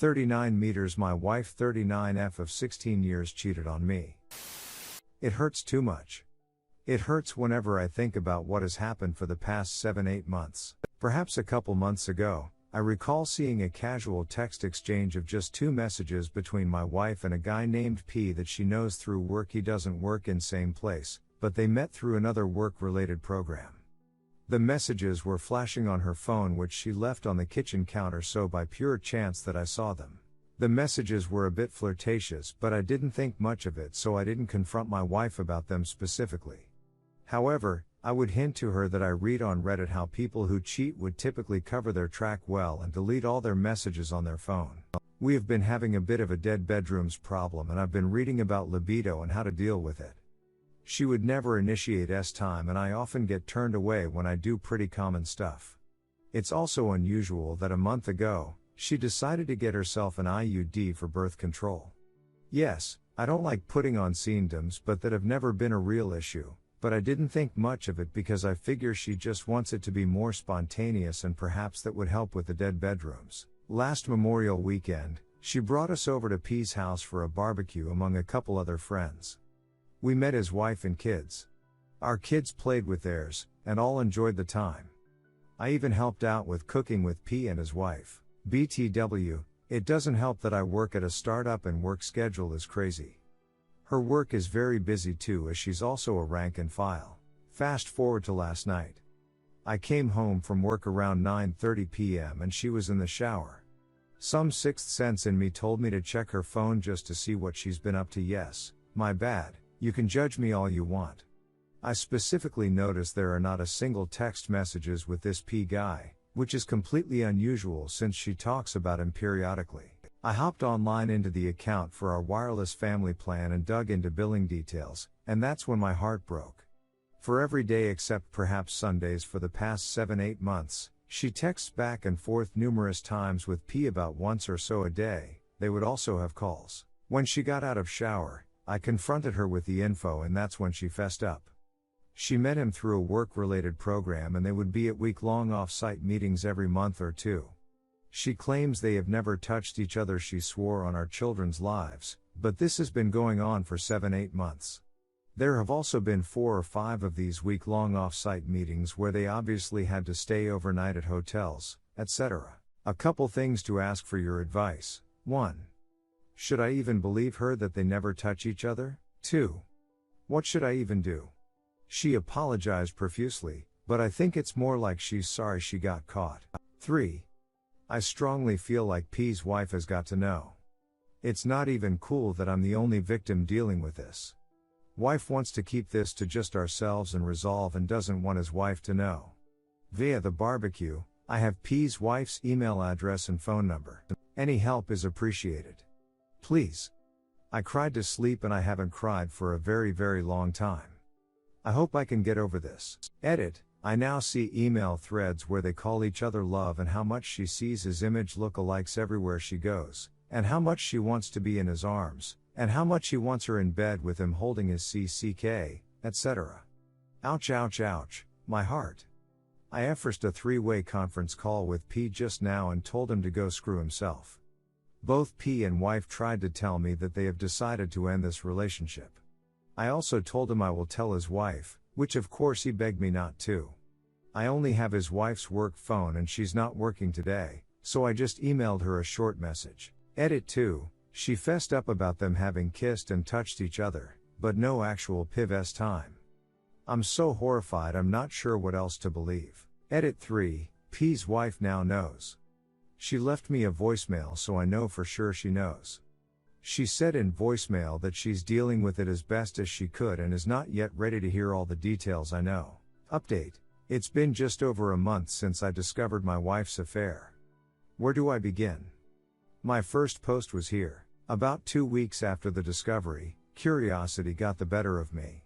39 meters. My wife 39F of 16 years cheated on me. It hurts too much. It hurts whenever I think about what has happened for the past 7-8 months. Perhaps a couple months ago, I recall seeing a casual text exchange of just 2 messages between my wife and a guy named P that she knows through work. He doesn't work in same place, but they met through another work-related program. The messages were flashing on her phone, which she left on the kitchen counter, so by pure chance that I saw them. The messages were a bit flirtatious, but I didn't think much of it, so I didn't confront my wife about them specifically. However, I would hint to her that I read on Reddit how people who cheat would typically cover their track well and delete all their messages on their phone. We have been having a bit of a dead bedrooms problem, and I've been reading about libido and how to deal with it. She would never initiate time, and I often get turned away when I do pretty common stuff. It's also unusual that a month ago, she decided to get herself an IUD for birth control. Yes, I don't like putting on condoms, but that have never been a real issue, but I didn't think much of it because I figure she just wants it to be more spontaneous, and perhaps that would help with the dead bedrooms. Last Memorial weekend, she brought us over to P's house for a barbecue among a couple other friends. We met his wife and kids. Our kids played with theirs, and all enjoyed the time. I even helped out with cooking with P and his wife. BTW, it doesn't help that I work at a startup and work schedule is crazy. Her work is very busy too, as she's also a rank and file. Fast forward to last night. I came home from work around 9:30 p.m. and she was in the shower. Some sixth sense in me told me to check her phone just to see what she's been up to. Yes, my bad. You can judge me all you want. I specifically noticed there are not a single text messages with this P guy, which is completely unusual since she talks about him periodically. I hopped online into the account for our wireless family plan and dug into billing details, and that's when my heart broke. For every day except perhaps Sundays for the past 7-8 months, she texts back and forth numerous times with P about once or so a day. They would also have calls. When she got out of shower, I confronted her with the info, and that's when she fessed up. She met him through a work-related program, and they would be at week-long off-site meetings every month or two. She claims they have never touched each other. She swore on our children's lives, but this has been going on for 7-8 months. There have also been 4 or 5 of these week-long off-site meetings where they obviously had to stay overnight at hotels, etc. A couple things to ask for your advice. 1. Should I even believe her that they never touch each other? 2. What should I even do? She apologized profusely, but I think it's more like she's sorry she got caught. 3. I strongly feel like P's wife has got to know. It's not even cool that I'm the only victim dealing with this. Wife wants to keep this to just ourselves and resolve, and doesn't want his wife to know. Via the barbecue, I have P's wife's email address and phone number. Any help is appreciated. Please. I cried to sleep, and I haven't cried for a very, very long time. I hope I can get over this. Edit. I now see email threads where they call each other love, and how much she sees his image lookalikes everywhere she goes, and how much she wants to be in his arms, and how much he wants her in bed with him holding his CCK, etc. Ouch, ouch, ouch, my heart. I efforced a 3-way conference call with P just now and told him to go screw himself. Both P and wife tried to tell me that they have decided to end this relationship. I also told him I will tell his wife, which of course he begged me not to. I only have his wife's work phone and she's not working today, so I just emailed her a short message. Edit 2, she fessed up about them having kissed and touched each other, but no actual PIVS time. I'm so horrified, I'm not sure what else to believe. Edit 3, P's wife now knows. She left me a voicemail, so I know for sure she knows. She said in voicemail that she's dealing with it as best as she could and is not yet ready to hear all the details. I know. Update. It's been just over a month since I discovered my wife's affair. Where do I begin? My first post was here. About 2 weeks after the discovery, curiosity got the better of me.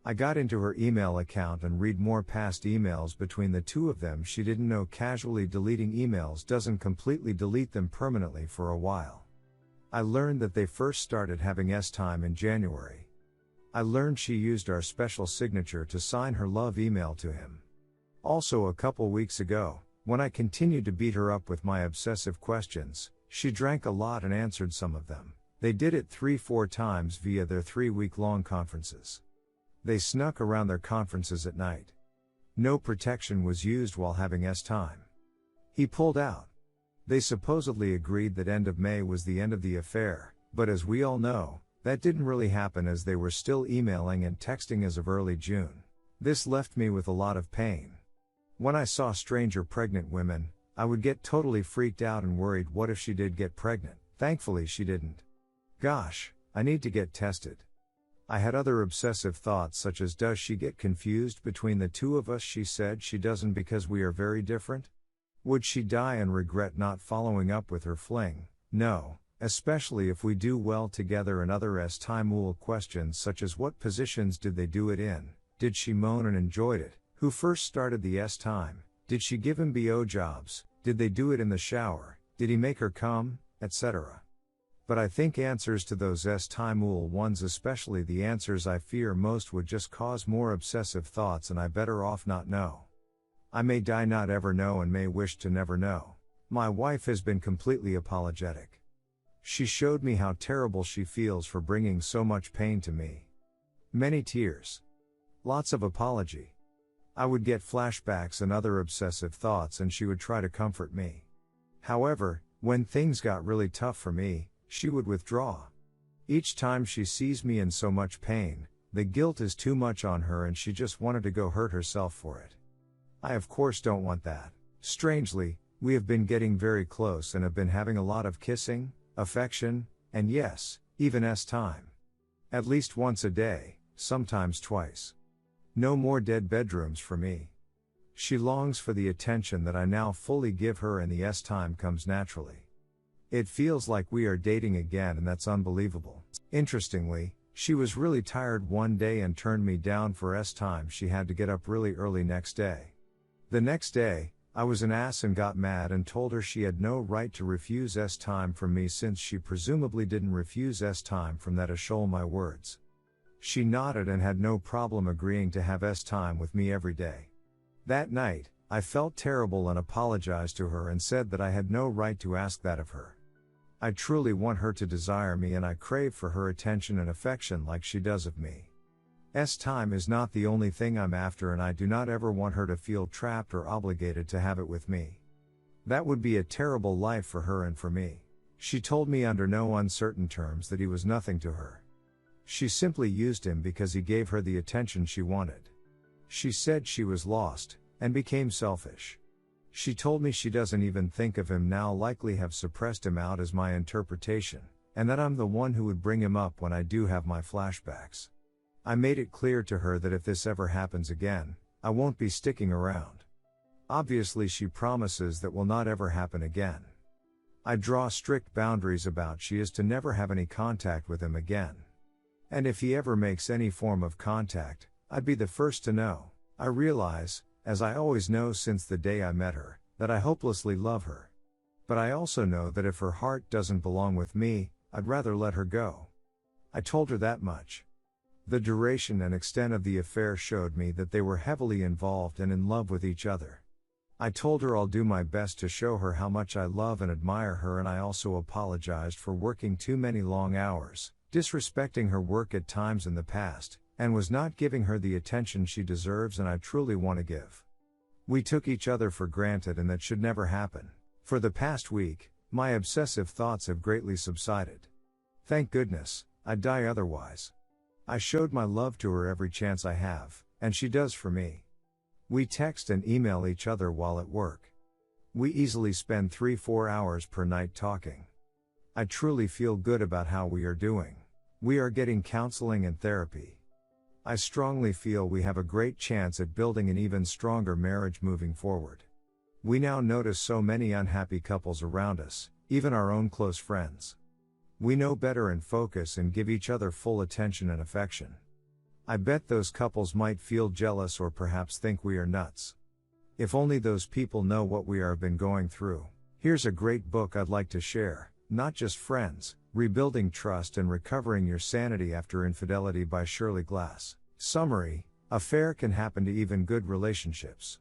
I got into her email account and read more past emails between the two of them. She didn't know casually deleting emails doesn't completely delete them permanently for a while. I learned that they first started having time in January. I learned she used our special signature to sign her love email to him. Also a couple weeks ago, when I continued to beat her up with my obsessive questions, She drank a lot and answered some of them. They did it 3-4 times via their 3-week-long conferences. They snuck around their conferences at night. No protection was used while having time. He pulled out. They supposedly agreed that end of May was the end of the affair, but as we all know, that didn't really happen as they were still emailing and texting as of early June. This left me with a lot of pain. When I saw stranger pregnant women, I would get totally freaked out and worried what if she did get pregnant. Thankfully she didn't. Gosh, I need to get tested. I had other obsessive thoughts such as, does she get confused between the two of us? She said she doesn't because we are very different. Would she die and regret not following up with her fling? No, especially if we do well together, and other time questions such as, what positions did they do it in? Did she moan and enjoyed it? Who first started the time? Did she give him BO jobs? Did they do it in the shower? Did he make her come? Etc. But I think answers to those time ones, especially the answers I fear most, would just cause more obsessive thoughts, and I better off not know. I may die not ever know and may wish to never know. My wife has been completely apologetic. She showed me how terrible she feels for bringing so much pain to me. Many tears. Lots of apology. I would get flashbacks and other obsessive thoughts, and she would try to comfort me. However, when things got really tough for me, she would withdraw. Each time she sees me in so much pain, the guilt is too much on her and she just wanted to go hurt herself for it. I of course don't want that. Strangely, we have been getting very close and have been having a lot of kissing, affection, and yes, even time. At least once a day, sometimes twice. No more dead bedrooms for me. She longs for the attention that I now fully give her, and the time comes naturally. It feels like we are dating again, and that's unbelievable. Interestingly, she was really tired one day and turned me down for time. She had to get up really early next day. The next day, I was an ass and got mad and told her she had no right to refuse time from me, since she presumably didn't refuse time from that shoal. My words. She nodded and had no problem agreeing to have time with me every day. That night, I felt terrible and apologized to her and said that I had no right to ask that of her. I truly want her to desire me, and I crave for her attention and affection like she does of me. Time is not the only thing I'm after, and I do not ever want her to feel trapped or obligated to have it with me. That would be a terrible life for her and for me. She told me under no uncertain terms that he was nothing to her. She simply used him because he gave her the attention she wanted. She said she was lost, and became selfish. She told me she doesn't even think of him now, likely have suppressed him out as my interpretation, and that I'm the one who would bring him up when I do have my flashbacks. I made it clear to her that if this ever happens again, I won't be sticking around. Obviously she promises that will not ever happen again. I draw strict boundaries about she is to never have any contact with him again. And if he ever makes any form of contact, I'd be the first to know. I realize, as I always know since the day I met her, that I hopelessly love her. But I also know that if her heart doesn't belong with me, I'd rather let her go. I told her that much. The duration and extent of the affair showed me that they were heavily involved and in love with each other. I told her I'll do my best to show her how much I love and admire her, and I also apologized for working too many long hours, disrespecting her work at times in the past, and was not giving her the attention she deserves and I truly want to give. We took each other for granted, and that should never happen. For the past week, my obsessive thoughts have greatly subsided. Thank goodness, I'd die otherwise. I showed my love to her every chance I have, and she does for me. We text and email each other while at work. We easily spend 3-4 hours per night talking. I truly feel good about how we are doing. We are getting counseling and therapy. I strongly feel we have a great chance at building an even stronger marriage moving forward. We now notice so many unhappy couples around us, even our own close friends. We know better and focus and give each other full attention and affection. I bet those couples might feel jealous or perhaps think we are nuts. If only those people know what we have been going through. Here's a great book I'd like to share, Not Just Friends, Rebuilding Trust and Recovering Your Sanity After Infidelity by Shirley Glass. Summary: affair can happen to even good relationships.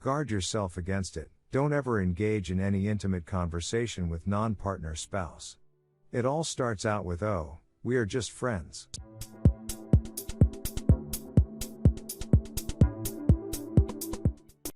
Guard yourself against it. Don't ever engage in any intimate conversation with non-partner spouse. It all starts out with, "Oh, we are just friends."